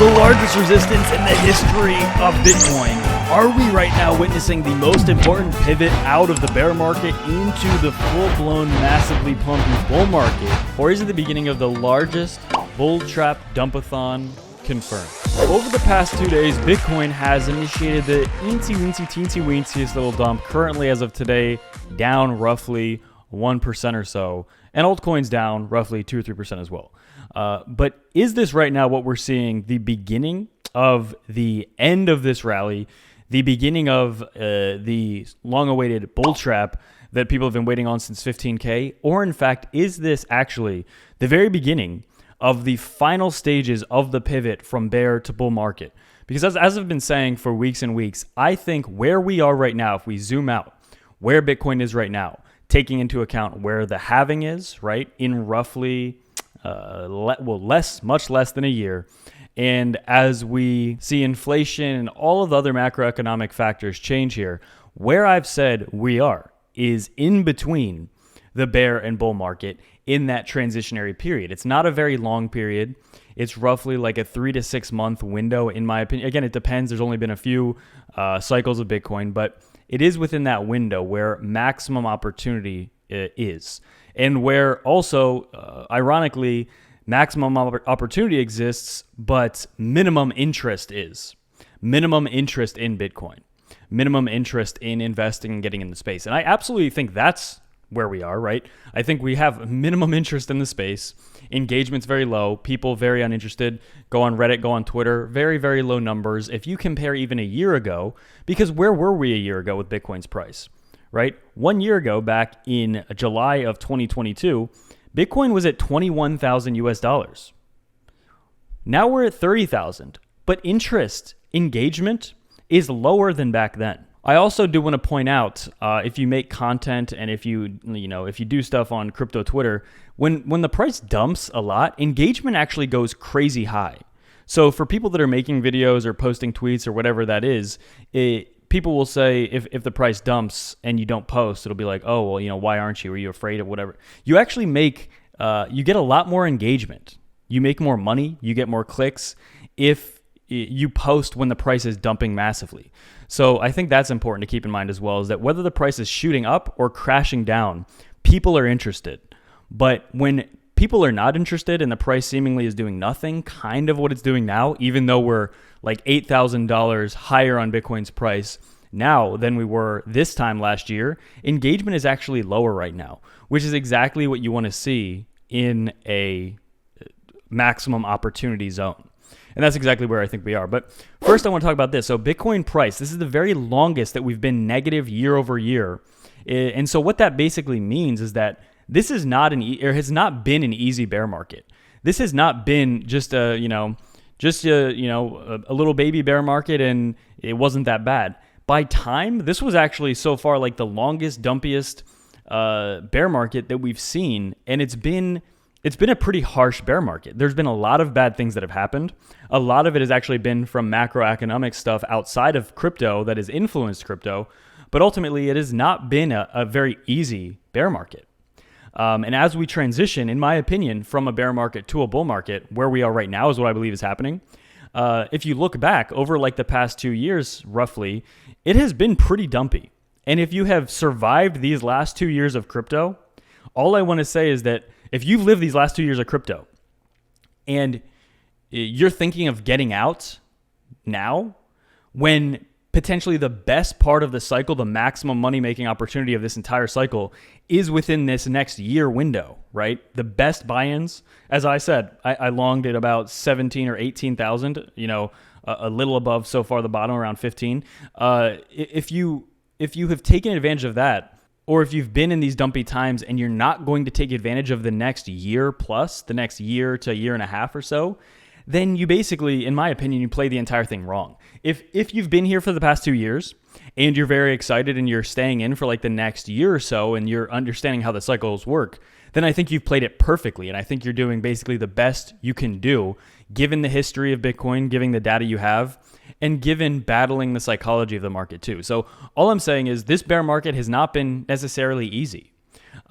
the largest resistance in the history of Bitcoin. Are we right now witnessing the most important pivot out of the bear market into the full-blown, massively pumpy bull market? Or is it the beginning of the largest bull trap dumpathon confirmed? Over the past 2 days, Bitcoin has initiated the teensy-weensy-weeniest little dump, currently as of today, down roughly 1% or so, and altcoins down roughly 2 or 3% as well. But is this right now what we're seeing, the beginning of the end of this rally, the beginning of the long-awaited bull trap that people have been waiting on since 15K? Or in fact, is this actually the very beginning of the final stages of the pivot from bear to bull market? Because as I've been saying for weeks and weeks, I think where we are right now, if we zoom out, where Bitcoin is right now, taking into account where the halving is, right, in roughly much less than a year. And as we see inflation and all of the other macroeconomic factors change here, where I've said we are is in between the bear and bull market in that transitionary period. It's not a very long period. It's roughly like a 3 to 6 month window, in my opinion. Again, it depends. There's only been a few cycles of Bitcoin, but it is within that window where maximum opportunity is. And where also, ironically, maximum opportunity exists, but minimum interest is. Minimum interest in Bitcoin. Minimum interest in investing and getting in the space. And I absolutely think that's where we are, right? I think we have minimum interest in the space. Engagement's very low. People very uninterested. Go on Reddit, go on Twitter. Very, very low numbers. If you compare even a year ago, because where were we a year ago with Bitcoin's price? Right? 1 year ago, back in July of 2022, Bitcoin was at 21,000 US dollars. Now we're at 30,000, but interest, engagement is lower than back then. I also do want to point out, if you make content and if you do stuff on crypto Twitter, when the price dumps a lot, engagement actually goes crazy high. So for people that are making videos or posting tweets or whatever that is, people will say if the price dumps and you don't post, it'll be like, oh, well, why aren't you? Are you afraid of whatever? You actually you get a lot more engagement. You make more money. You get more clicks if you post when the price is dumping massively. So I think that's important to keep in mind as well, is that whether the price is shooting up or crashing down, people are interested. But when people are not interested and the price seemingly is doing nothing, kind of what it's doing now, even though we're like $8,000 higher on Bitcoin's price now than we were this time last year, engagement is actually lower right now, which is exactly what you want to see in a maximum opportunity zone. And that's exactly where I think we are. But first I want to talk about this. So Bitcoin price, this is the very longest that we've been negative year over year. And so what that basically means is that this is not has not been an easy bear market. This has not been just a little baby bear market and it wasn't that bad. By time, this was actually so far like the longest, dumpiest bear market that we've seen, and it's been a pretty harsh bear market. There's been a lot of bad things that have happened. A lot of it has actually been from macroeconomic stuff outside of crypto that has influenced crypto, but ultimately it has not been a very easy bear market. And as we transition, in my opinion, from a bear market to a bull market, where we are right now is what I believe is happening. If you look back over like the past 2 years, roughly, it has been pretty dumpy. And if you have survived these last 2 years of crypto, all I want to say is that if you've lived these last 2 years of crypto and you're thinking of getting out now, when potentially the best part of the cycle, the maximum money-making opportunity of this entire cycle is within this next year window, right? The best buy-ins, as I said, I longed at about 17 or 18,000, a little above so far the bottom, around 15. If you have taken advantage of that, or if you've been in these dumpy times and you're not going to take advantage of the next year plus, the next year to year and a half or so, then you basically, in my opinion, you play the entire thing wrong. If you've been here for the past 2 years and you're very excited and you're staying in for like the next year or so and you're understanding how the cycles work, then I think you've played it perfectly. And I think you're doing basically the best you can do, given the history of Bitcoin, given the data you have, and given battling the psychology of the market too. So all I'm saying is this bear market has not been necessarily easy.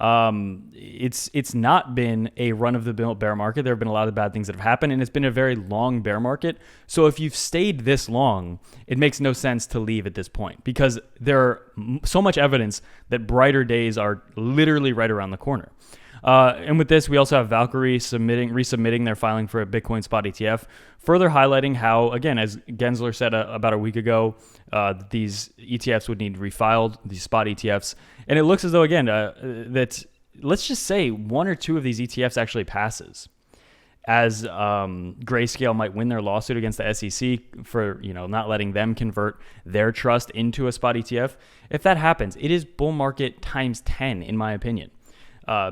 It's not been a run-of-the-mill bear market. There have been a lot of bad things that have happened, and it's been a very long bear market. So if you've stayed this long, it makes no sense to leave at this point because there are so much evidence that brighter days are literally right around the corner. And with this, we also have Valkyrie resubmitting their filing for a Bitcoin spot ETF, further highlighting how, again, as Gensler said about a week ago, these ETFs would need refiled, these spot ETFs. And it looks as though, again, that let's just say one or two of these ETFs actually passes, as Grayscale might win their lawsuit against the SEC for not letting them convert their trust into a spot ETF. If that happens, it is bull market times 10, in my opinion.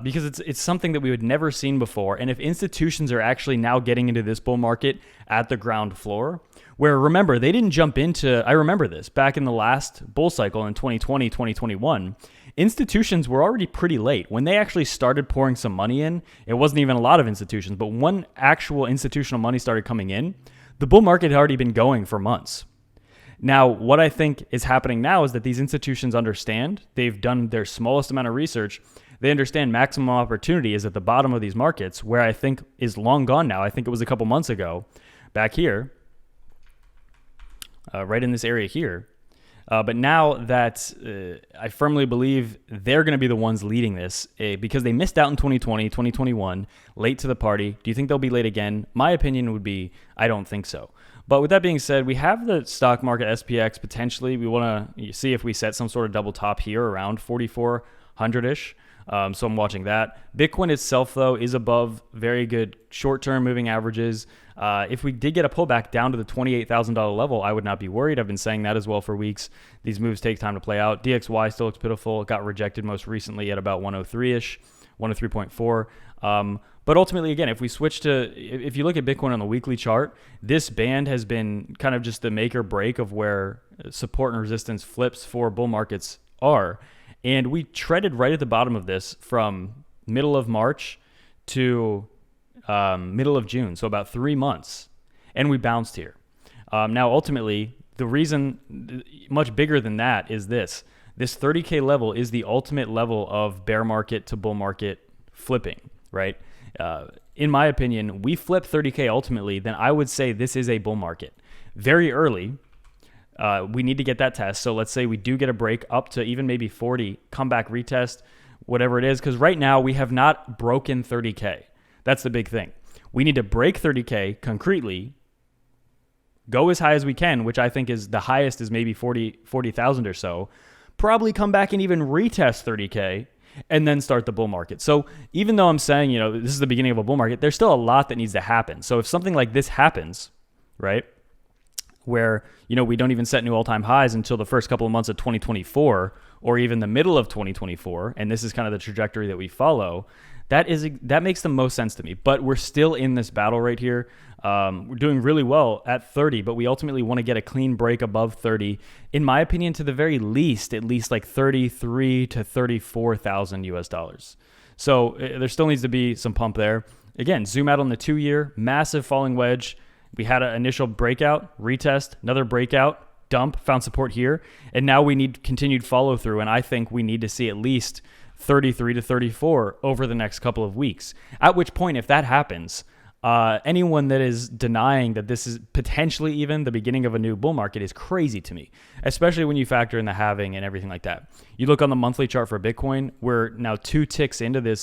Because it's something that we would never seen before. And if institutions are actually now getting into this bull market at the ground floor, where remember, they didn't jump into, I remember this, back in the last bull cycle in 2020, 2021, institutions were already pretty late. When they actually started pouring some money in, it wasn't even a lot of institutions, but when actual institutional money started coming in, the bull market had already been going for months. Now, what I think is happening now is that these institutions understand, they've done their smallest amount of research, they understand maximum opportunity is at the bottom of these markets, where I think is long gone now. I think it was a couple months ago, back here, right in this area here. But now that I firmly believe they're going to be the ones leading this because they missed out in 2020, 2021, late to the party. Do you think they'll be late again? My opinion would be, I don't think so. But with that being said, we have the stock market SPX potentially. We want to see if we set some sort of double top here around 4,400-ish. So I'm watching that. Bitcoin itself, though, is above very good short-term moving averages. If we did get a pullback down to the $28,000 level, I would not be worried. I've been saying that as well for weeks. These moves take time to play out. DXY still looks pitiful. It got rejected most recently at about 103-ish, 103.4. But ultimately, again, if we switch to, if you look at Bitcoin on the weekly chart, this band has been kind of just the make or break of where support and resistance flips for bull markets are. And we treaded right at the bottom of this from middle of March to middle of June, so about 3 months, and we bounced here. Now, ultimately, the reason much bigger than that is this 30K level is the ultimate level of bear market to bull market flipping, right? In my opinion, we flip 30K ultimately, then I would say this is a bull market. Very early, we need to get that test. So let's say we do get a break up to even maybe 40, come back, retest, whatever it is. Because right now we have not broken 30K. That's the big thing. We need to break 30K concretely, go as high as we can, which I think is the highest is maybe 40,000 or so, probably come back and even retest 30K and then start the bull market. So even though I'm saying, this is the beginning of a bull market, there's still a lot that needs to happen. So if something like this happens, right, where, we don't even set new all-time highs until the first couple of months of 2024 or even the middle of 2024, and this is kind of the trajectory that we follow, that makes the most sense to me. But we're still in this battle right here. We're doing really well at 30, but we ultimately want to get a clean break above 30. In my opinion, to the very least, at least like 33 to 34,000 US dollars. So there still needs to be some pump there. Again, zoom out on the 2-year, massive falling wedge. We had an initial breakout, retest, another breakout, dump, found support here. And now we need continued follow through. And I think we need to see at least 33 to 34 over the next couple of weeks. At which point, if that happens, anyone that is denying that this is potentially even the beginning of a new bull market is crazy to me, especially when you factor in the halving and everything like that. You look on the monthly chart for Bitcoin, we're now 2 ticks into this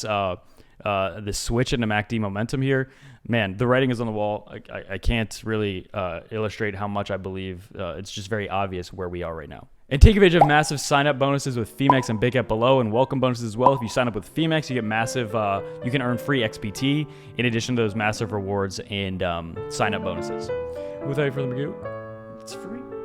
switch into MACD momentum here. Man, the writing is on the wall. I can't really illustrate how much I believe. It's just very obvious where we are right now. And take advantage of massive sign-up bonuses with Femex and BitGet below, and welcome bonuses as well. If you sign up with Femex, you get massive, you can earn free XPT in addition to those massive rewards and sign-up bonuses. Without further ado, it's free.